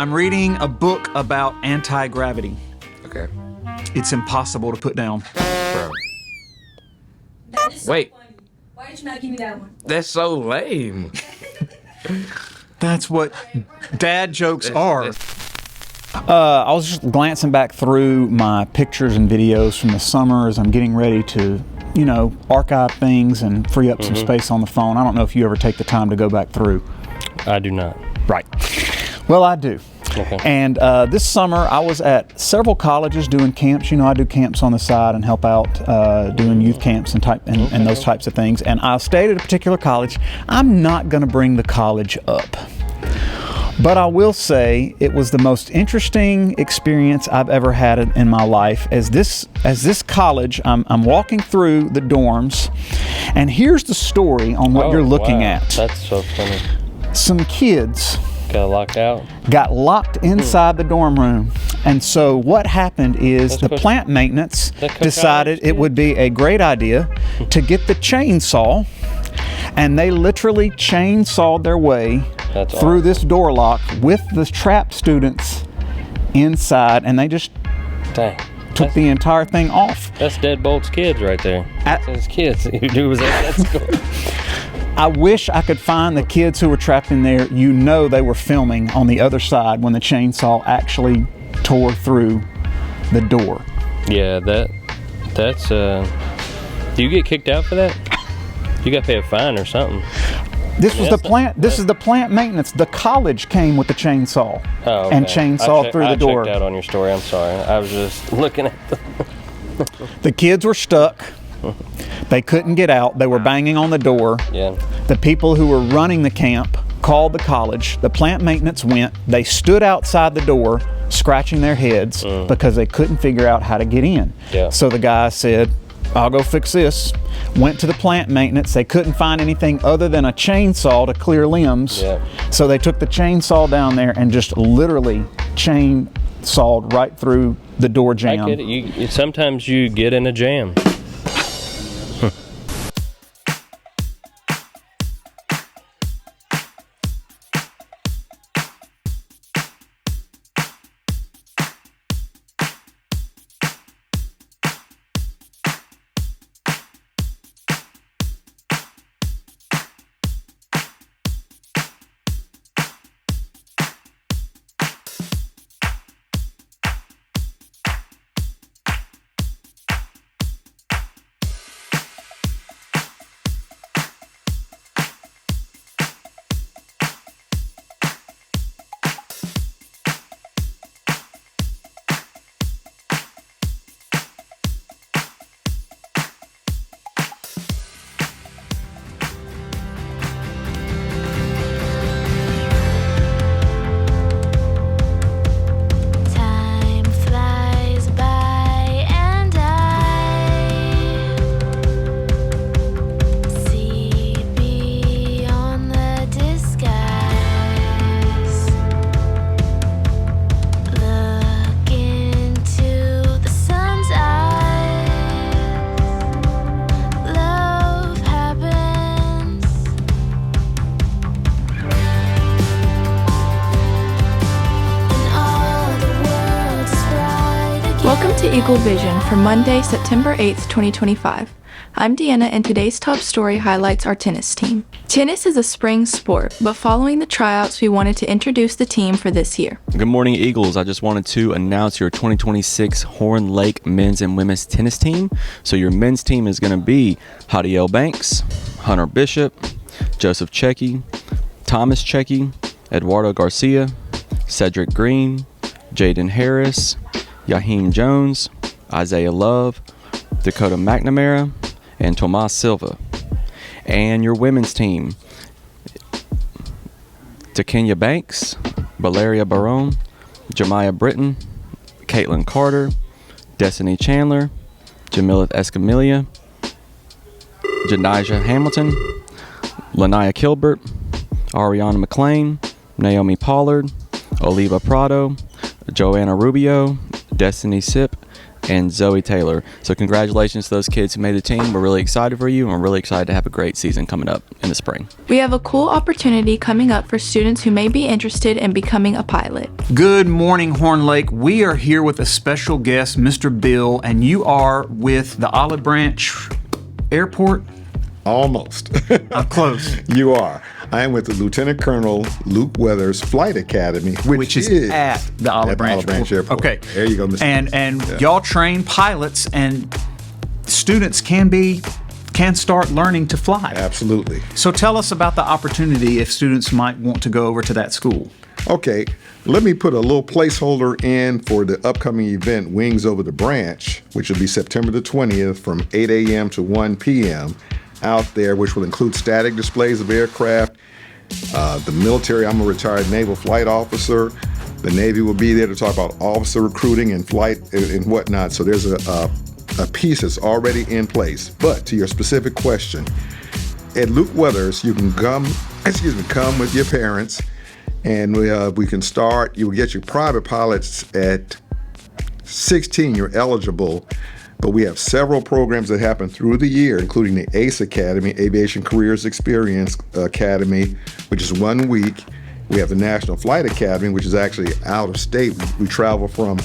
I'm reading a book about anti-gravity. Okay. It's impossible to put down. Bro. So Wait. funny. Why did you not give me that one? That's so lame. That's what dad jokes are. I was just glancing back through my pictures and videos from the summer as I'm getting ready to, archive things and free up some space on the phone. I don't know if you ever take the time to go back through. I do not. Right. Well, I do. Okay. And this summer, I was at several colleges doing camps. I do camps on the side and help out doing youth camps and those types of things. And I stayed at a particular college. I'm not going to bring the college up, but I will say it was the most interesting experience I've ever had in my life. As this college, I'm walking through the dorms, and here's the story on what you're looking at. That's so funny. Some kids Got locked out? got locked inside the dorm room. And so what happened is the plant maintenance decided it would be a great idea to get the chainsaw, and they literally chainsawed their way through this door lock with the trapped students inside, and they just took the entire thing off. That's Deadbolt's kids right there. That's his kids. Who was at that school? I wish I could find the kids who were trapped in there. They were filming on the other side when the chainsaw actually tore through the door. Yeah, that's do you get kicked out for that? You got to pay a fine or something. This is the plant maintenance. The college came with the chainsaw and chainsawed through the door. I checked out on your story. I'm sorry. I was just looking at The kids were stuck. They couldn't get out. They were banging on the door. Yeah. The people who were running the camp called the college. The plant maintenance went. They stood outside the door scratching their heads because they couldn't figure out how to get in. Yeah. So the guy said, I'll go fix this. Went to the plant maintenance. They couldn't find anything other than a chainsaw to clear limbs. Yeah. So they took the chainsaw down there and just literally chainsawed right through the door jam. I get it. Sometimes you get in a jam. Welcome to Eagle Vision for Monday, September 8th, 2025. I'm Deanna, and today's top story highlights our tennis team. Tennis is a spring sport, but following the tryouts, we wanted to introduce the team for this year. Good morning, Eagles. I just wanted to announce your 2026 Horn Lake men's and women's tennis team. So your men's team is going to be Hadiel Banks, Hunter Bishop, Joseph Checky, Thomas Checky, Eduardo Garcia, Cedric Green, Jaden Harris, Yaheem Jones, Isaiah Love, Dakota McNamara, and Tomas Silva. And your women's team, Takenya Banks, Valeria Barone, Jemiah Britton, Caitlin Carter, Destiny Chandler, Jamila Escamilla, Janijah Hamilton, Lanaya Kilbert, Ariana McLean, Naomi Pollard, Oliva Prado, Joanna Rubio, Destiny Sip, and Zoe Taylor. So congratulations to those kids who made the team. We're really excited for you, and we're really excited to have a great season coming up in the spring. We have a cool opportunity coming up for students who may be interested in becoming a pilot. Good morning, Horn Lake. We are here with a special guest, Mr. Bill, and you are with the Olive Branch Airport? Almost. I'm close. You are. I am with the Lieutenant Colonel Luke Weathers Flight Academy, Which is at the Olive Branch Airport. Okay. There you go, Mr. And y'all train pilots, and students can start learning to fly. Absolutely. So tell us about the opportunity if students might want to go over to that school. Okay, let me put a little placeholder in for the upcoming event, Wings Over the Branch, which will be September the 20th from 8 a.m. to 1 p.m. out there, which will include static displays of aircraft. The military, I'm a retired naval flight officer. The Navy will be there to talk about officer recruiting and flight and whatnot. So there's a piece that's already in place. But to your specific question, at Luke Weathers, you can come with your parents, and we can start. You will get your private pilots at 16. You're eligible. But we have several programs that happen through the year, including the ACE Academy, Aviation Careers Experience Academy, which is 1 week. We have the National Flight Academy, which is actually out of state. We travel from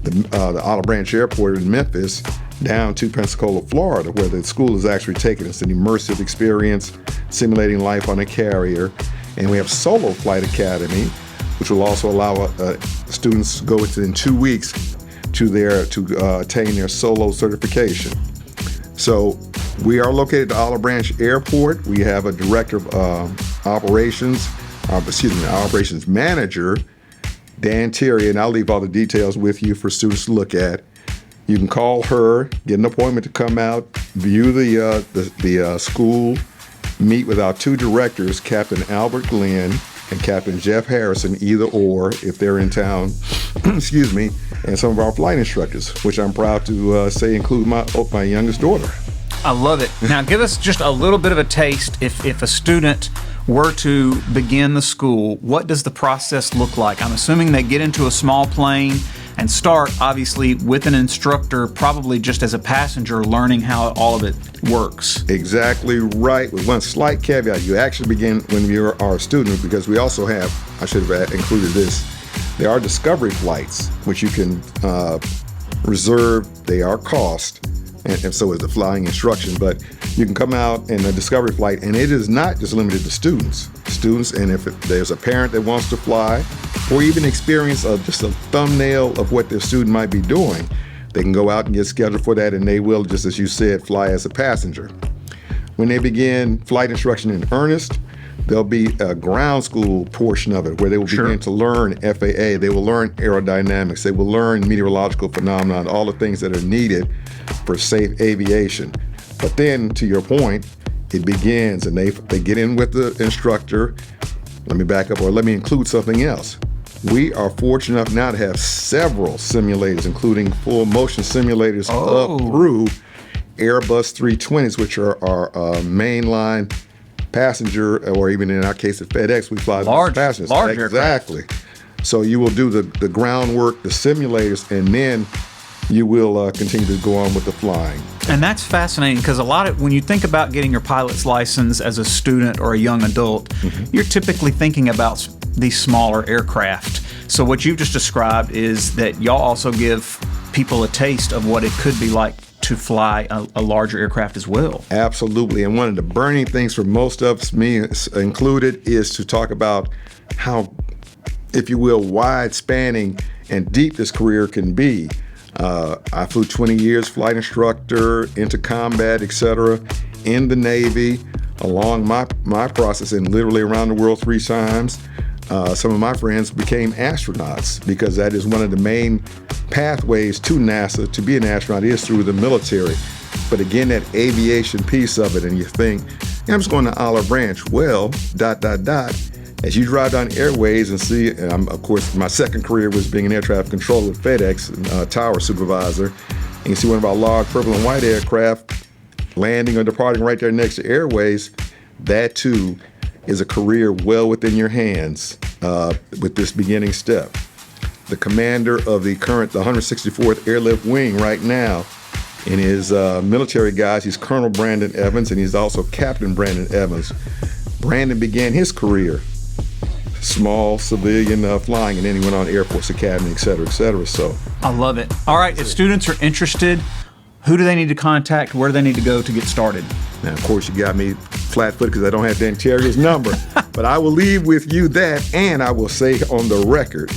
the Olive Branch Airport in Memphis down to Pensacola, Florida, where the school is actually taking us an immersive experience, simulating life on a carrier. And we have Solo Flight Academy, which will also allow students to go in 2 weeks to attain their solo certification. So we are located at Olive Branch Airport. We have a director of operations manager, Dan Terry, and I'll leave all the details with you for students to look at. You can call her, get an appointment to come out, view the school, meet with our two directors, Captain Albert Glenn and Captain Jeff Harrison, either or, if they're in town, excuse me, and some of our flight instructors, which I'm proud to say include my youngest daughter. I love it. Now, give us just a little bit of a taste. If a student were to begin the school, what does the process look like? I'm assuming they get into a small plane and start, obviously, with an instructor, probably just as a passenger, learning how all of it works. Exactly right. With one slight caveat, you actually begin when you are a student, because we also have, I should have included this, there are discovery flights, which you can reserve. They are cost, and so is the flying instruction, but you can come out in a discovery flight, and it is not just limited to students, and if there's a parent that wants to fly, or even experience just a thumbnail of what their student might be doing, they can go out and get scheduled for that, and they will, just as you said, fly as a passenger. When they begin flight instruction in earnest, there'll be a ground school portion of it where they will begin to learn FAA, they will learn aerodynamics, they will learn meteorological phenomena, all the things that are needed for safe aviation. But then, to your point, it begins, and they get in with the instructor. Let me back up, or let me include something else. We are fortunate enough now to have several simulators, including full motion simulators up through Airbus 320s, which are our mainline passenger, or even in our case at FedEx, we fly large passengers. Large exactly. Aircraft. So you will do the groundwork, the simulators, and then you will continue to go on with the flying. And that's fascinating, because when you think about getting your pilot's license as a student or a young adult, you're typically thinking about these smaller aircraft. So what you've just described is that y'all also give people a taste of what it could be like to fly a larger aircraft as well. Absolutely. And one of the burning things for most of us, me included, is to talk about how, if you will, wide spanning and deep this career can be. I flew 20 years, flight instructor, into combat, etc., in the Navy, along my process, and literally around the world 3 times. Some of my friends became astronauts, because that is one of the main pathways to NASA to be an astronaut, is through the military. But again, that aviation piece of it, and you think, I'm just going to Olive Branch. Well, ... As you drive down airways and see, of course, my second career was being an air traffic controller at FedEx, tower supervisor, and you see one of our large purple and white aircraft landing or departing right there next to airways. That too is a career well within your hands with this beginning step. the commander of the 164th Airlift Wing right now. In his military guys, he's Colonel Brandon Evans, and he's also Captain Brandon Evans. Brandon began his career small civilian flying, and then he went on Air Force Academy, et cetera, et cetera. So I love it. All right, if students are interested, who do they need to contact? Where do they need to go to get started? now, of course, you got me flat-footed because I don't have Dan Terrier's number, but I will leave with you that, and I will say on the record,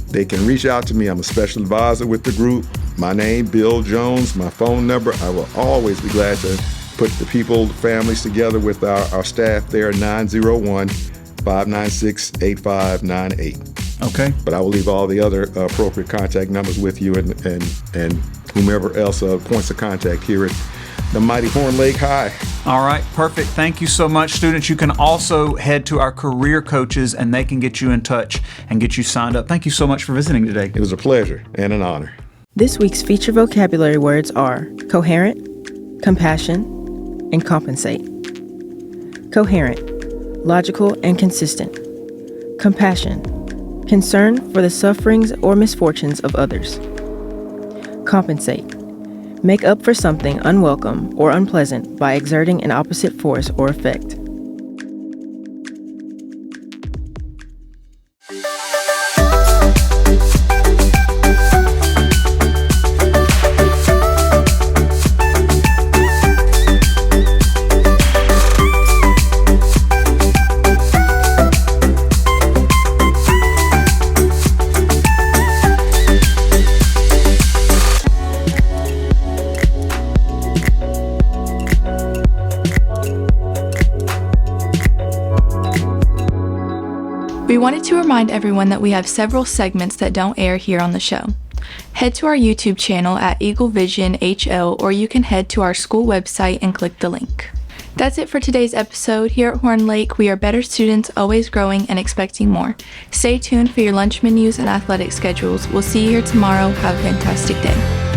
they can reach out to me. I'm a special advisor with the group. My name, Bill Jones, my phone number. I will always be glad to put the people, the families together with our staff there, 901-596-8598. Okay. But I will leave all the other appropriate contact numbers with you and whomever else points of contact here at the mighty Horn Lake High. All right, perfect. Thank you so much, students. You can also head to our career coaches and they can get you in touch and get you signed up. Thank you so much for visiting today. It was a pleasure and an honor. This week's feature vocabulary words are coherent, compassion, and compensate. Coherent, logical and consistent. Compassion, concern for the sufferings or misfortunes of others. Compensate, make up for something unwelcome or unpleasant by exerting an opposite force or effect. We wanted to remind everyone that we have several segments that don't air here on the show. Head to our YouTube channel at Eagle Vision HL, or you can head to our school website and click the link. That's it for today's episode. Here at Horn Lake, we are better students, always growing and expecting more. Stay tuned for your lunch menus and athletic schedules. We'll see you here tomorrow. Have a fantastic day.